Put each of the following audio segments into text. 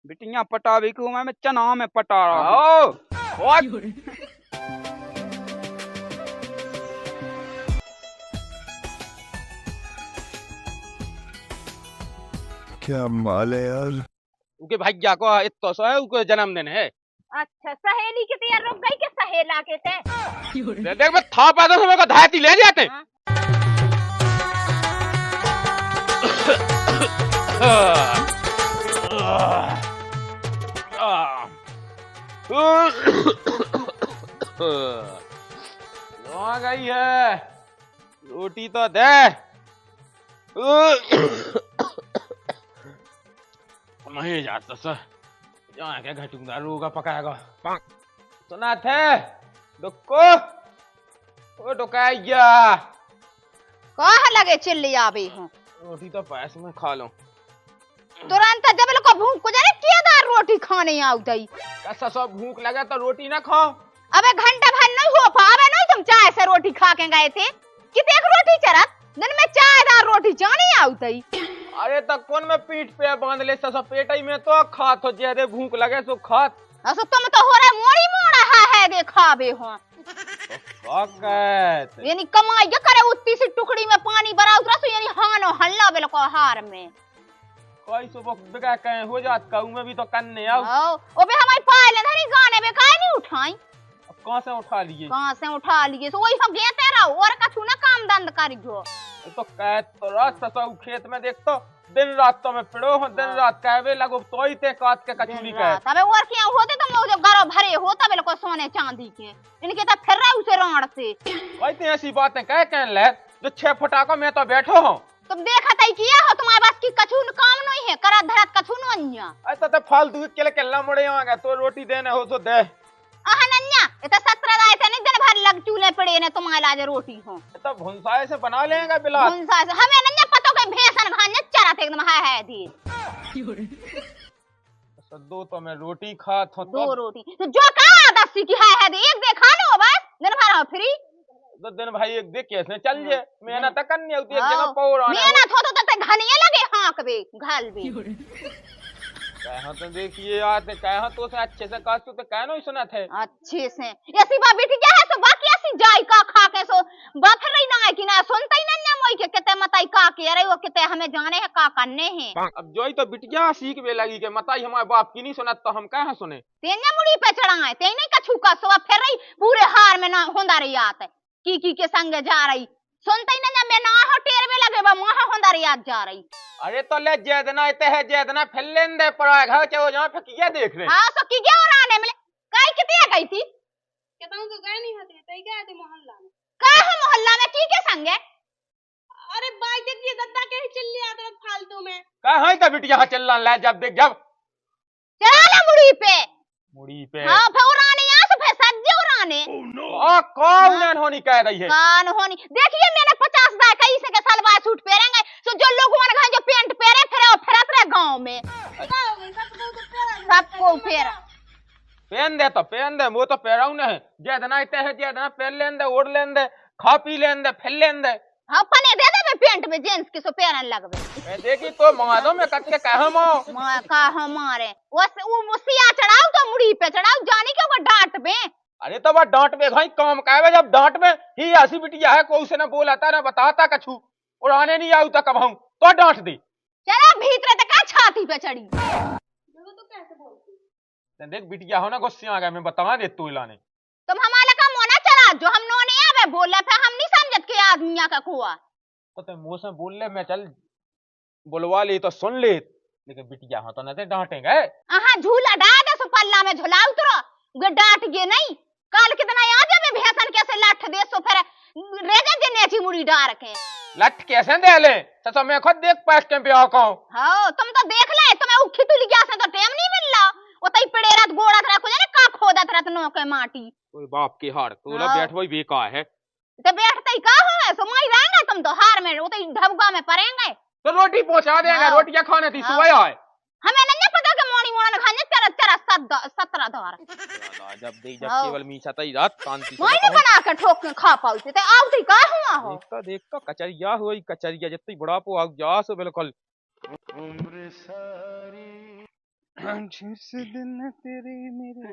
बिटिया पटावे को मैं चना में पटा रहा हूँ। क्या माल है यार। उनके भैया को इतना सो है, उनके जन्मदिन है। अच्छा सहेली के तैयार रुक गई के सहेला के थे। देख मैं था पैदा समय को धायती ले जाते। आ गई है रोटी तो दे। नहीं जाता सर, यहाँ क्या घटूंगा रोगा पकाएगा। सुना थे दुक्को ओ डुकाइया कहाँ लगे चिल्ली आबी हूँ। रोटी तो पैस में खा लो। तुरंत जब लोग भूख को जाने केदार रोटी खाने आउ दई। कैसा सब भूख लगा तो रोटी ना खाओ। अबे घंटा भर नहीं हो पावे नहीं, तुम चाय से रोटी खा के गए थे कि देख रोटी चरत दिन में चायदार रोटी जाने आउ दई। अरे तो कौन में पीठ पे बांध ले सब पेट ही में तो खात हो ज्यादा भूख लगे सो खात। असो तुम तो हो रहे मोड़ी मोड़ा है देखावे हो। यानी कमाई करे उतनी सी टुकड़ी में पानी भरा उतरा सो यानी हानो हल्ला बेल को हार में कोई सुबह बेगा कहे हो जात कहूं में भी तो कन्ने आओ। ओबे हमारी पाले धरी गाने में काहे नहीं उठाई। अब कहां से उठा लिए? कहां से उठा लिए सो वही हम गेते रहो और कछु ना काम दंड करी जो। तो कह तो रात ससा खेत में देख तो दिन रात तो मैं पिड़ो हूं, दिन रात कहवे लगो तो ही ते काट के कचूरी कह। तबे और क्या होते तुम लोग जो घरों भरे होता बेल को सोने चांदी के इनके तो फिर रहा उसे राण से। कहते ऐसी बातें कह ले जो 6 फटाका में तो बैठो हूं। तुम देखा तई किया हो तुम्हारे पास की कछु काम नहीं है, करा धरत कछु नन्या। ऐसा तो फालतू के केला मुड़े आगे तो रोटी देने हो तो दे। आहा नन्या ये तो 17 दाए से नहीं दिन भर लग चूल्हे पड़े ने तुम्हारे लाज रोटी हो। तो भुनसाए से बना लेगा बिला। भुनसाए से हमें नन्या पतो के भेसन खाने चरत एकदम है दी। दो तो मैं रोटी खा था दो रोटी तो जो कहा 10 की है दी एक दे खा लो बस दिन भर फ्री। तो दिन भाई एक देख कैसे चल जे मेहनत करनी होती है एक जगह पौड़ आना। मेहनत हो तो घनिए लगे हाक बे घाल बे। कहा तो देखिए आते कहा तो से अच्छे से काट तो कह नहीं सुना थे अच्छे से ऐसी बात बेटी क्या है सो बाकी ऐसी जाई का खा के सो बात फिर रही ना है कि ना सुनता ही ना मोई के कहते मताई का के अरे वो कहते हमें जाने है का करने हैं। अब जोई तो बिटिया सीख वे लगी के मताई हमारे बाप की नहीं सुनत तो हम कहां सुने। तेने मुड़ी पे चढ़ाए ते नहीं कछु का सो फिर रही पूरे हार में ना होंदा रही आते की के संग जा रही सुनता ही ना मैं ना हो टेर में लगे बा वहां होंदा रही आज जा रही। अरे तो ले जेदना इते है जेदना फैलेन दे पड़ा घर चलो जहां फकिया देख रहे। हां सो की क्या और आने में काई कितने गई थी कहता तो गए नहीं हते तई गए थे मोहल्ला में। का है मोहल्ला में की के संग है। अरे बाई देखिए दद्दा के चिल्ली आते फालतू में कहां है तो बिटिया चलना ले जब देख जब चला ले मुड़ी पे। हां फिर उड़ाने यहां से फिर सज्जे उड़ाने। आ कौन होनी कह रही है कान होनी देखिए मैंने 50 दाए कई से के सलवार सूट पहनेंगे सो जो लोग वन घर जो पैंट पहने फिर फिरत रहे गांव में सबको फिर पहन दे तो पहन दे वो तो पहराऊ ना है जेदना इते है जेदना पहन लेन दे ओढ़ लेन दे खा पी लेन दे फैल लेन दे। अपने दे दे मैं पैंट में जींस के सो पहनने लगवे मैं देखी तो मंगा दो मैं कट के कह मो का हमारे वो सिया चढ़ाओ तो मुड़ी पे चढ़ाओ जाने के वो डांट में। अरे तो वह डांट में भाई काम कहवे जब डांट में ही ऐसी बिटिया है कोई से ना बोलाता ना बताता कछु और आने नहीं आऊ तक कहूं तो डांट दी। चला भीतर तक का छाती पे चढ़ी देखो तो कैसे बोलती देख बिटिया हो ना गुस्से आ गया मैं बता दे तू लाने तुम हमारे का मोना चला जो हम नोने आवे बोले फिर हम नहीं समझत के आदमिया का कुआ तो ते मुंह से बोल ले मैं चल बुलवा ले तो सुन ले लेकिन बिटिया हो तो ना ते डांटेंगे। आहा झूला डाल दे सो पल्ला में झुला उतरो गे डांट गे नहीं काल कितना आ जा मैं भैंसन कैसे लाठ दे सो फिर रेजा जे नेची मुड़ी डार के लट कैसे दे ले तो मैं खुद देख पास के ब्याह को। हां तुम तो देख ले तुम्हें उखी तुली गया से तो टाइम नहीं मिल रहा ओतई पड़े रात गोड़ा तरा को जाने का खोदत रात नो के माटी कोई बाप की हार तू ला बैठ वही बेका है तो बैठते का हो सो मई रहेंगे तुम तो हार में ओतई ढबगा में पड़ेंगे तो रोटी पहुंचा देंगे रोटियां खाने थी सुबह आए हमें नहीं पता कि मोनी मोना खाने तेरा तेरा 17 द्वार जब देख जब केवल मीठा तई रात शांति से वही बना के ठोक के खा पाउते ते आवती का हुआ हो देख तो कचरिया होई कचरिया जितनी बड़ा पो आ जा सो बिल्कुल जिस दिन तेरी मेरे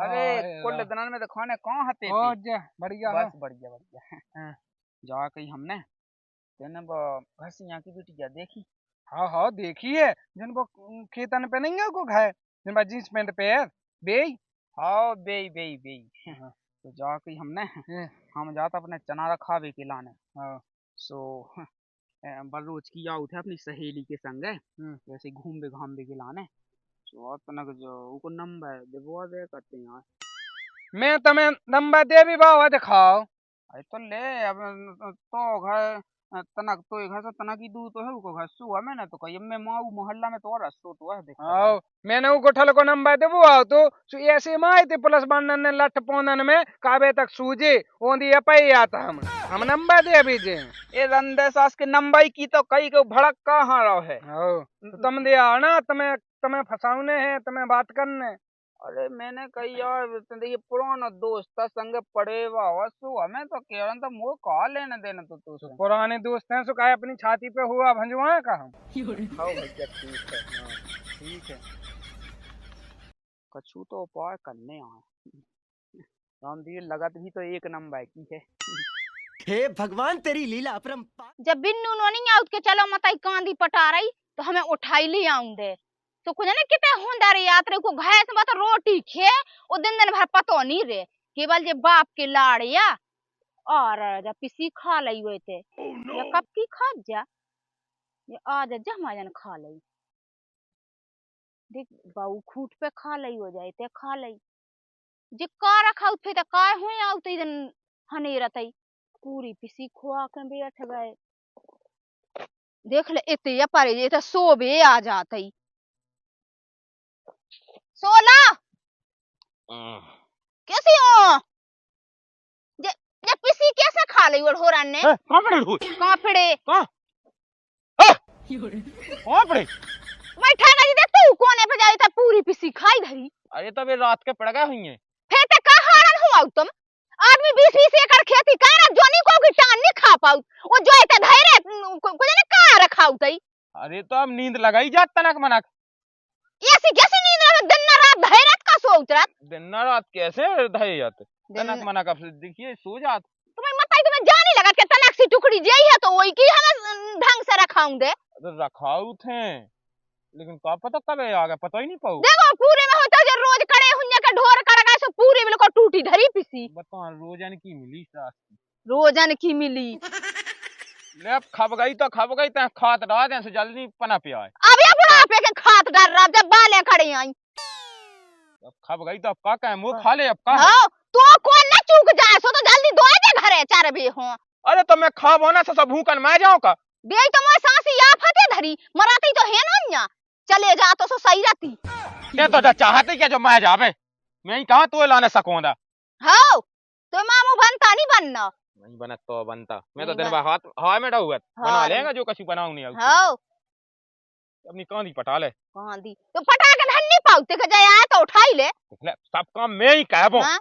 अरे कुल दिनन में तो खाने कहाँ हते ओ थे। जा बढ़िया बस हो। बढ़िया बढ़िया हाँ। जा कही हमने तेने घसिया की बिटिया देखी। हाँ हाँ देखिए जिन वो खेतन पे नहीं है को खाए जिन बा जींस पैंट पे है बे हाँ बे बे बे हाँ। तो जा कही हमने हाँ। हम जाता अपने चना रखा बे के लाने। हाँ। सो बलरोज की आउट है अपनी सहेली के संग वैसे घूम बे घाम बे के लाने। सो तनक जो उको नंबर देबो दे करते हैं यार। मैं तुम्हें नंबर दे भी बाबा दिखाओ। अरे तो ले अब तो घर तनक तो घर से तनक ही दूर तो है उको घर सो मैं ना तो कही मैं माऊ मोहल्ला में तो और सो तो है देखता आओ मैंने वो गोठल को नंबर दे वो आओ तो ऐसे माए थे प्लस बनन ने लठ पोनन में काबे तक सूजे ओंदी अपई आता हम नंबर दे अभी जे ये रंदे सास के नंबर की तो कई को भड़क कहाँ रहो है। आओ तो तुम दे आओ ना तुम्हें तुम्हें फसाउने हैं तुम्हें बात करने। अरे मैंने कही यार देखिए पुराना दोस्त था संग पड़े हुआ सो हमें तो केवल तो मुँह कहा लेने देना तो तू से। पुराने दोस्त हैं सुखाए अपनी छाती पे हुआ भंजवाए का हम। हाँ भैया ठीक है ठीक है कछु तो उपाय करने आए रामधीर लगत भी तो एक नंबर की है। हे भगवान तेरी लीला अपरंपार। जब बिन्नू नो नहीं आउत के चलो मताई कांदी पटा रही तो हमें उठाई ली आऊं दे तो कुछ ने किते होंदा रे यात्रा को घास में तो रोटी खे ओ दिन दिन भर पतो नहीं रे केवल जे बाप के लाड़िया और जब पिसी खा लई हुए थे या कब की खा जा ये आज जमाजन खा लई देख बाऊ खूंट पे खा लई हो जाए ते खा लई जे का रखा उठे त काय हुई आउत इदन हने रतई पूरी पिसी खुआ के बैठ गए देख ले इते या पारे ये तो सोबे आ जातई सोला कैसी हो जे जे पिसी कैसे खा लई और होरन ने कहाँ पड़े हो कहां पड़े कहाँ पड़े बैठा गई दे तू कोने पे जाई त पूरी पिसी खाई धरी अरे तब ये रात के पड़ गए हुई हैं फिर ते का हारन हुआ तुम आदमी 20-20 एकड़ खेती कर रहा जोनी को की टान नहीं खा पाऊ वो जो ते धैर्य कुछ ने का रखाऊ तई अरे तो अब नींद लगाई जात तनक मनक ऐसी कैसी नींद रहे दिन न रात धैर्य का सो उतरत दिन न रात कैसे धये जाते दिन- तनक मनक अब देखिए सो जात तुम्हें मताई तुम्हें जाने लगा के तनक सी टुकड़ी जई है तो वही की हमें ढंग से रखाऊं दे तो रखाऊ थे लेकिन का पता कब आ गया पता ही नहीं पाऊ देखो पूरे में होता जो रोज कड़े हुन्ने के ढोर कर गए सो पूरे बिल्कुल टूटी धरी पिसी बता रोजान की मिली रात की रोजन की मिली ले अब खब गई तो खात रहा दे से जल्दी पना पे आए अब ये बुढ़ापे के खात डर रहा जब बाले खड़े आई अब खब गई तो अब का कहे मुंह खा ले अब का है? हाँ तो कौन न चूक जाए सो तो जल्दी दो दे घरे चार बे हो अरे तो मैं खाब होना से सब भूखन मैं जाऊं का दे तो मैं सांसी या फते धरी मराती तो है ना चले जा तो सो सही रहती ये तो चाहते क्या जो मैं जावे मैं ही कहां तो लाने सकूंगा हाँ तो मामू बनता नहीं बनना नहीं बना तो बनता मैं तो नहीं दिन बन- भर हाथ में हुआ बना हाँ, लेगा जो कछु बनाऊं नहीं हाँ अपनी कांदी पटा ले कहाँ दी तो फटा के धन नहीं पाउते के जाए आए तो उठाई ले देख ले सब काम मैं ही कहबो हाँ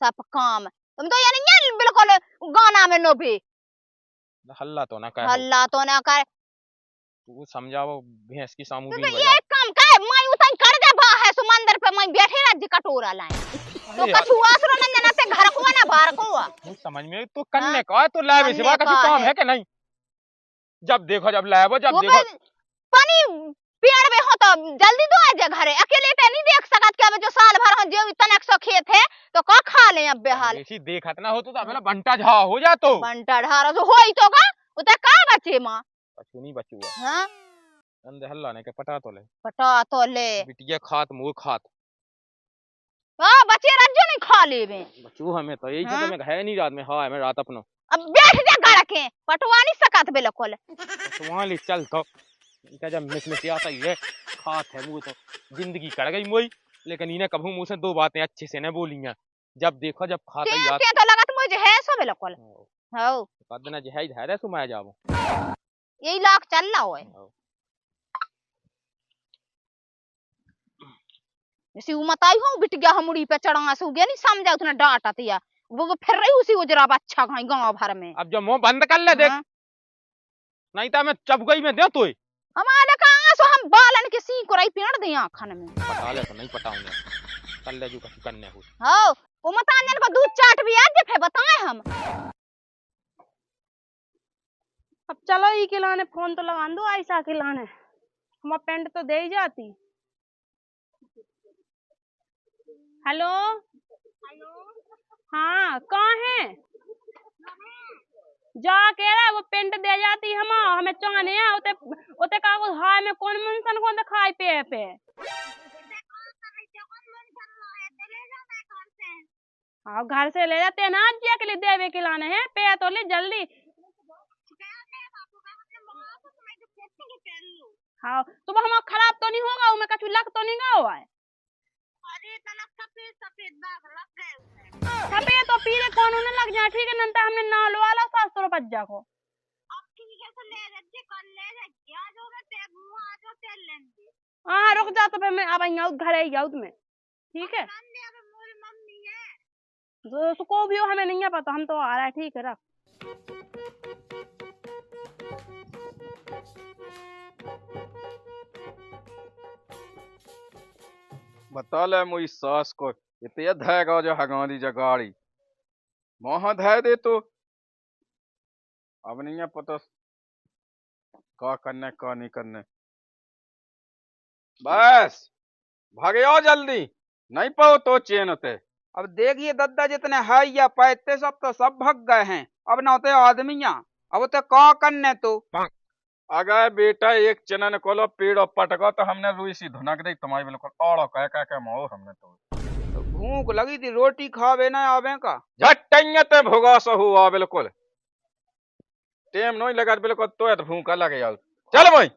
सब काम तुम तो यानी ये बिल्कुल गाना में नोबे हल्ला तो ना कह हल्ला तो ना कर तू समझाओ भैंस की सामू तो भी ये एक काम कर मैं उतन कर दे बा है समंदर पे मैं बैठे राज्य कटोरा लाए तो कछु आसरो नंदना से घर को ना बाहर को नहीं समझ में तो करने का तो लाए करने सिवा कछु का काम है। है कि नहीं जब देखो जब लाए जब वो देखो पानी पेड़ में हो तो जल्दी दो आजा घरे अकेले ते नहीं देख सकत के अब जो साल भर हम जो तनक सो खेत है तो का खा ले अब बेहाल ऐसी देखत ना हो तो हमें बंटा झा हो जा तो बंटा ढारा तो होई तो का उते का बचे मां कछु नहीं बचुआ हां अंदर हल्ला ने के पटा तो ले पटा तो ले बिटिया खात मुंह खात हां बचे रज्जो नहीं खा लेवे बचू हमें तो यही हाँ? तो मैं है नहीं रात में हाँ मैं रात अपनो अब बैठ जा गड़ के पटवा नहीं सकत बिल्कुल तो वहां ले चल तो इनका जब मिस आता ही है खात है मुंह तो जिंदगी कट गई मोई लेकिन इन्हें कभी मुंह से दो बातें अच्छे से न बोली हैं जब देखो जब खाता ही के तो लगत मुझे है सो बिल्कुल हां कदना जहाई धैर्य सु मैं जाबो यही लाख चल रहा है जैसे उमताई हूं बिटिया हमड़ी पे चढ़ा से गया नहीं समझा उतना डांटा तिया वो फिर रही उसी उजरा बच्चा कहीं गांव भर में अब जो मुंह बंद कर ले देख हाँ? नहीं तो मैं चप गई में दे तो हमारे कहाँ सो हम एकदम बालन के सी कोराई पेड़ दे आखन में। पटा ले तो नहीं पटाऊंगा, कर ले जो कछु करने हो। हो वो मतान को दूध चाट भी आज फिर बताए हम। अब चलो ई के लाने फोन तो लगा दो आयशा के लाने, हम पेंट तो दे ही जाती। हेलो हाँ कहाँ है? जा कह रहा है वो पेंट दे जाती हम हमें चाहने हैं उते उते का को हाय में कौन मनसन को दिखाई पे हाँ घर से ले जाते हैं ना आज के लिए देवे के लाने हैं पे तो ले जल्दी। हाँ तो वो हम खराब तो नहीं होगा उसमें कछु लग तो नहीं गया हुआ है। सफेद तो पीले कौन होने लग जाए ठीक है नंतर हमने नाल वाला 700 रुपया को। हाँ रुक जा तो फिर मैं अब घर आई जाऊँ तुम्हें ठीक है। जो उसको भी हो हमें नहीं है पता हम तो आ रहा है ठीक है रख। बता ले मोई सास को इतने धैगा जो हगानी जगाड़ी वहां धै दे तो अब नहीं है पता का करने का नहीं करने। बस भागे आओ जल्दी नहीं पाओ तो चैन होते। अब देखिए दद्दा जितने है या पैते सब तो सब भग गए हैं अब ना होते आदमिया अब तो का करने तो। अगर बेटा एक चनन कोलो पेड़ पटको तो हमने रुई सी धुनक दी तुम्हारी बिल्कुल औड़ो कह मोर हमने तो भूख लगी थी रोटी खावे ना आवे का झट्टते भुगा हुआ बिल्कुल टेम नहीं लगा बिल्कुल तो भूखा लगे जाओ। चल भाई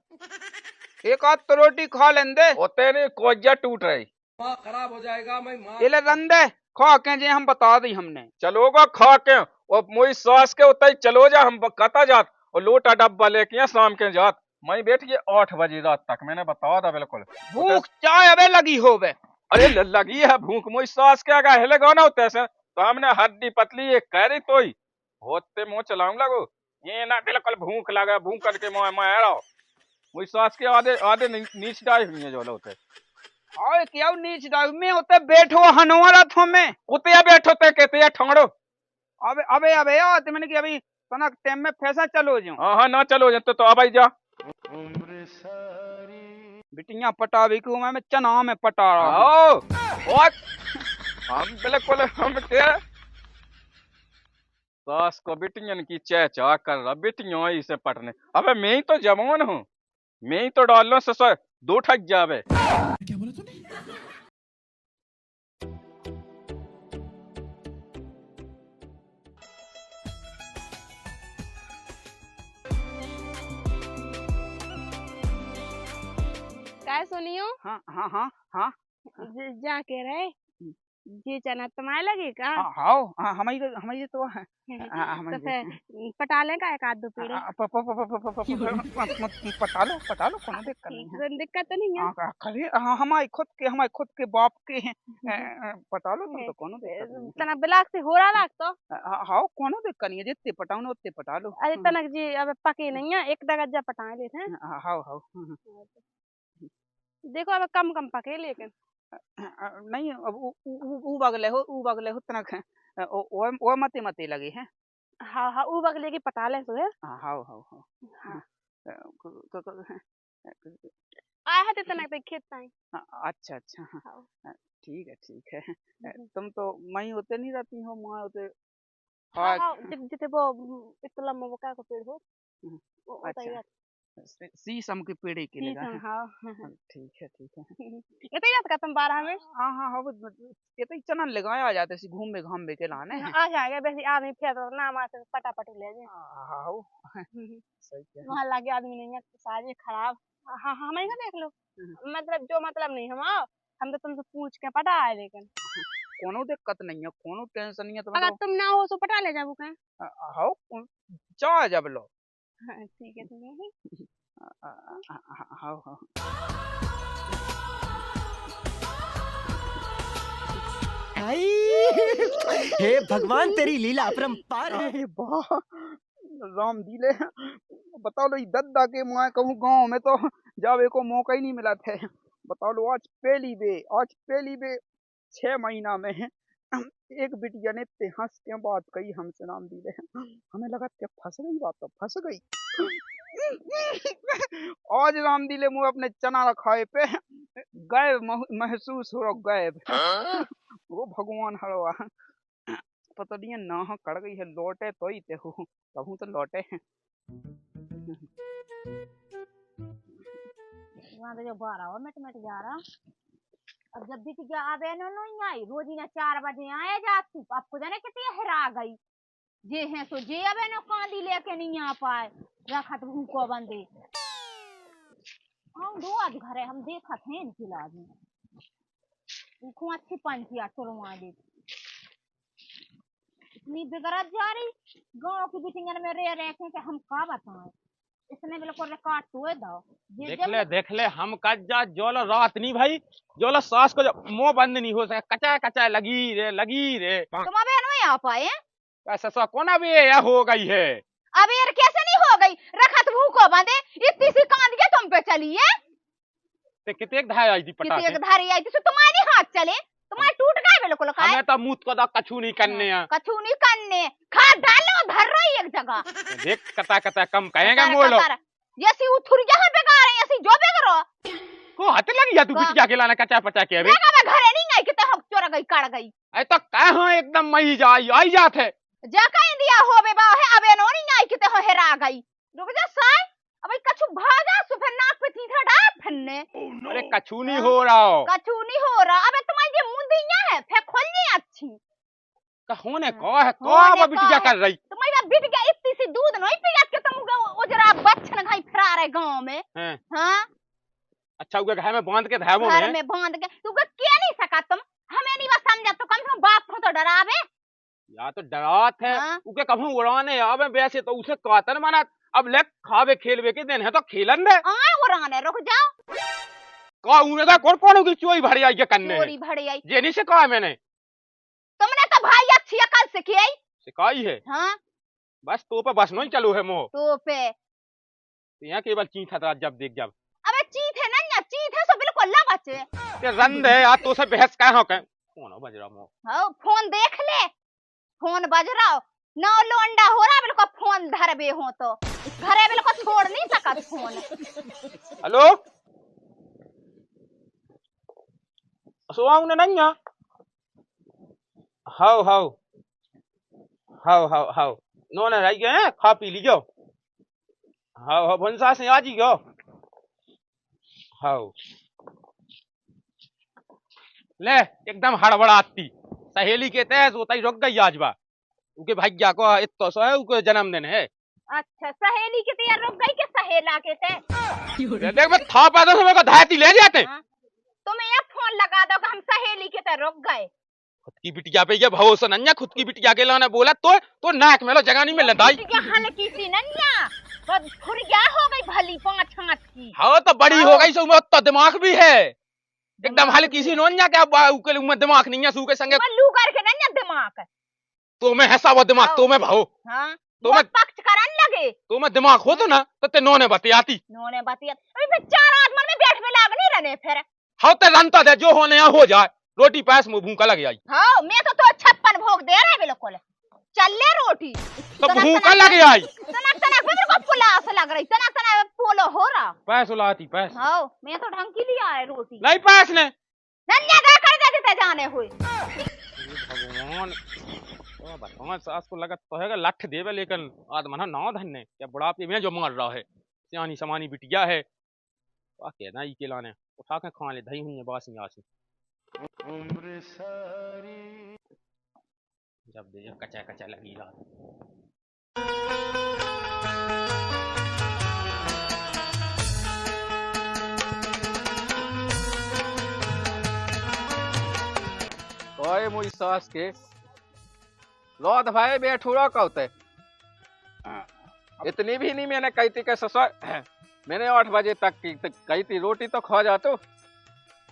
एक आध तो रोटी खा लेंदे होते नहीं कोजा टूट रही खराब हो जाएगा मैं ये ले रंदे खा के जे हम बता दी हमने चलोगा खा के और मोई सास के उतर चलो जा हम कता जात और लोटा डब्बा लेके शाम के जात मैं बैठ गई 8 बजे रात तक मैंने बताया था बिल्कुल भूख चाय अबे लगी होवे। अरे लगी है भूख मोई सास के आगे हिलेगा ना होते से तो हमने हड्डी पतली एक कह रही तो होते मुँह चलाऊं लगो ये ना बिल्कुल भूख लगा भूख करके मैं रहा मोई सास के आधे आधे नीच डाई हुई है जो होते और क्या नीच डाउ में होते बैठो हनवारा थो में उते बैठो ते कहते ठोड़ो अबे अबे अबे यार ते मैंने कि अभी तना टाइम में फैसा चलो जो हाँ ना चलो तो अब आई जा बिटिया पटावी को मैं चना में पटा रहा हूं और हम बिल्कुल हम के सास को बिटियन की चहचा कर रहा बिटियों इसे पटने अबे मैं ही तो जवान हूँ मैं ही तो डाल लो ससुर 2 ठग जावे। क्या बोला तूने? क्या सुनियो हाँ हाँ हाँ हाँ जा के रहे जी चना तुम्हारे लगे का हाँ हाँ हमारी तो तो फिर पटा ले का एक आध दो पेड़े पटा लो कोनो दिक्कत नहीं है दिक्कत तो नहीं है खाली हमारे खुद के बाप के हैं पटा लो तो कोनो दिक्कत नहीं तना ब्लाक से हो रहा लाग तो हाँ कोनो दिक्कत नहीं है जितने पटाओ ना उतने पटा लो। अरे तनक जी अब पके नहीं है एक दगत जा पटा लेते हैं हाँ देखो अब कम पके लेकिन नहीं अब ऊ बगले हो तनक वो मते लगे हैं। हाँ ऊ बगले की पटा ले तो है हाँ आया है तनक पे खेत ताई अच्छा ठीक है तुम तो मई होते नहीं रहती हो माँ होते हाँ जिते वो इतना वो का को पेड़ हो अच्छा शीशम के पेड़ के लगा है हाँ ठीक है ये तो याद तुम 12 में हाँ ये तो चनन लगाया आ जाते सी घूम में के लाने आ जाएगा वैसे आदमी फिर तो नाम आते पटापट ले जाए हाँ सही है वहाँ लगे आदमी नहीं है सारी खराब हाँ हमें का देख लो मतलब जो मतलब नहीं हम तो तुमसे पूछ के पटा है लेकिन कोनो दिक्कत नहीं है कोनो टेंशन नहीं है अगर तुम ना हो तो पटा ले जाओ कहीं हाँ चाह जब लो ठीक है तुम्हें हाँ हे भगवान तेरी लीला अपरंपार है। राम दिले बताओ लो दद्दा के मैं कहूँ गांव में तो जब एको मौका ही नहीं मिला थे। बताओ लो आज पहली बे 6 महीना में एक बिटिया ने ते हंस के बात कही हमसे नाम दी ले। हमें लगा ते फंस गई, बात तो फंस गई। आज राम दिले मुँह अपने चना रखाए पे गायब महसूस हो रहा, गायब। वो भगवान हरवा पता नहीं ना कड़ गई है, लौटे तो ही ते हो कहूँ तो लौटे हैं। वहाँ तो जो 12 मिनट जा रहा। अब जब भी क्या आवे न नहीं आई, रोज ना 4 बजे आए जाती। आपको जाने कितनी हेरा गई जे है सो जे अबे न कांदी लेके नहीं आ पाए, रखत भूको बंदे। हम दो आज घरे हम देखत हैं इनकी लाज में उनको अच्छी पंचिया चलवा दे। इतनी बिगड़त जा रही गाँव की बिटिंगन में रह रहे के हम का बताएं। इसने बिल्कुल रिकॉर्ड तोड़ दो। देख ले हम कज जा जोला रात नहीं भाई, जोला सास को मुंह बंद नहीं हो सके, कचा कचा लगी रे। तुम अबे नहीं आ पाए ऐसा सा कौन अबे यह हो गई है। अब यार कैसे नहीं हो गई, रखत भूखो बंदे इतनी सी कांद के तुम पे चली है। ते कितने धार आई थी पटा कितने धारी आई थी सो तुम्हारे हाथ चले, तुम्हारे टूट गए बिल्कुल। हमें तो मुंह को दा कछु नहीं करने हैं, कछु नहीं करने। खा डालो धर रही एक जगह। देख कता कता कम कहेंगे मोलो जैसी उथुर यहाँ बेकार है ऐसी जो बेगरो को हाथ लगी या तू बिटिया के लाना कचा पचा के अबे। मैं घरे नहीं गई किते हम चोर गई कड़ गई। ऐ तो कहां एकदम मई जाई आई जात है जा कहीं दिया हो बे बा है अबे नो नहीं आई किते हो हेरा गई। रुक जा साई अबे कछु भागा सो फिर नाक पे तीठा डाल फन्ने। अरे कछु नहीं हो रहा हो, कछु नहीं हो रहा। अबे तुम्हारी ये मुंदियां है फे खोलनी अच्छी कहों ने को है को बिटिया कर रही। तुम्हारी बिटिया इतनी सी दूध नहीं पियत के तुम उजरा बच्चन घाई फिरा रहे गांव में। हां अच्छा उके घर में बांध के धावो घर में बांध के तू के नहीं सका तुम हमें नहीं बस समझा तो कम से कम बाप को तो डरावे या तो डरात है। उके कहूं उड़ाने आवे वैसे तो उसे कातन माना। अब ले खावे खेलवे के दिन है तो खेलन दे आए उड़ाने रुक जाओ। का उनेगा कौन की चोरी भरी आई के कन्ने चोरी भरी आई जे नहीं से कहा मैंने। तुमने तो भाई अच्छी अकल सिखाई सिखाई है। हां बस तो पे बस नहीं चलो है मोह तो पे यहाँ केवल चीथ था जब देख जब। अबे चीथ है ना चीथ है सो बिल्कुल ला बचे ते रंद है यार तो से बहस का हो के कौन बज रहा मोह। हां फोन देख ले फोन बज रहा नौ लोंडा हो रहा बिल्कुल फोन धरबे हो तो घरे बिल्कुल छोड़ नहीं सकत फोन। हेलो सोआऊ ने नहीं है। हाउ नो ने रह गए खा पी लीजो। हाउ भंसा से आ जी गयो। हाउ ले एकदम हड़बड़ाती सहेली के तहस होता ही रुक गई आज बा उनके भैया को इतो सो है उनके जन्मदिन है। अच्छा सहेली के ते रुक गई के सहेला के ते देख मैं था पैदा समय को धायती ले जाते। तुम ये फोन लगा दो कि हम सहेली के ते रुक गए। खुद की बिटिया पे ये भरोसा नन्या खुद की बिटिया के लाने बोला तो नाक में लो जगह नहीं मिल रहा बिटिया हल्की सी नन्या बस खुर क्या हो गई भली 5 हाथ की। हाँ तो बड़ी हो गई सो में तो दिमाग भी है एकदम हल्की सी नोन्या क्या उके में दिमाग नहीं है सू के संगे लू करके नन्या दिमाग तो मैं ऐसा वो दिमाग तो मैं भाओ हां तो मैं पक्ष करन लगे तो मैं दिमाग हो तो ना तो ते नोने बतियाती नोने बतिया अभी फिर 4 आदमी में बैठ में लाग नहीं रहने फिर। हाँ ते रंता दे जो होने हो जाए रोटी पास मुंह भूखा लग जाई। हाँ मैं तो 56 भोग दे रहे बिल्कुल चल ले रोटी तो भूखा लग आई तनक तनक मेरे को पुलास लग रही तनक तनक पोलो हो रहा पैस उलाती पैस। हाँ मैं तो ढंग की लिया है रोटी नहीं पैस ने नन्या क्या कर देते जाने हुए। भगवान भगवान सास को लगत तो है लठ देवे लेकिन आदमना नाव धन्ने या बुढ़ापे में जो मार रहा है सियानी समानी बिटिया है क्या कहना ई के लाने उठा के खा ले दही हुई है बासी आसी उम्र सारी जब दे जब कचा कचा लगी रात। ओए मुई सास के लौट भाई बैठूरा कहते इतनी भी नहीं मैंने कही थी कि ससुर मैंने 8 बजे तक की कही थी रोटी तो खा जातो।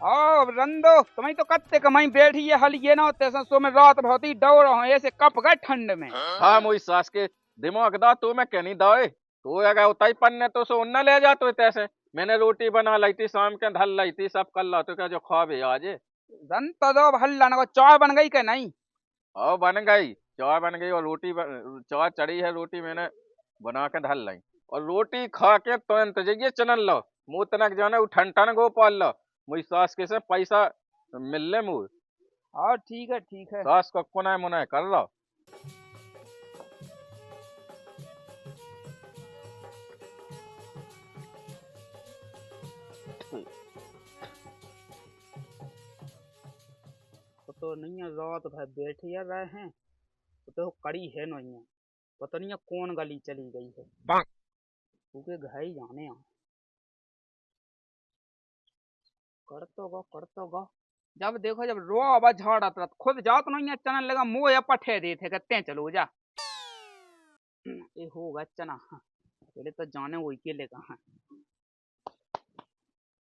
अब रंदो तुम्हें तो कत्ते कमाई बैठी है हल ये ना होते सो में रात बहुत ही डर रहा ऐसे कप गए ठंड में। हाँ मुई सास के दिमाग दा तो मैं कहनी दाए तो अगर उताई पन्ने तो सो न ले जातो तैसे मैंने रोटी बना लाई थी शाम के ढल लाई थी सब कर ला तो क्या जो खावे आज जन तो दो हल्ला ना चाय बन गई क्या नहीं? और बन गई चाय बन गई और चाय चढ़ी है रोटी मैंने बना के ढल लाई और रोटी खा के तुरंत जइए चनल लो मुँह तनक जाने वो ठन गोपाल लो मुझी सास के से पैसा मिलने मुँह हाँ ठीक है। सास को कुनाय मुनाय कर लो। तो नहीं है रात भाई बैठे यार रहे हैं तो कड़ी है नहीं है पता नहीं है कौन गली चली गई है क्योंकि घर ही जाने हैं कर तो गो जब देखो जब रो आवाज झाड़ा तो खुद जाओ तो नहीं है चना लगा मुँह या पठे दे थे कहते हैं चलो जा ये होगा चना पहले तो जाने वो के ले कहा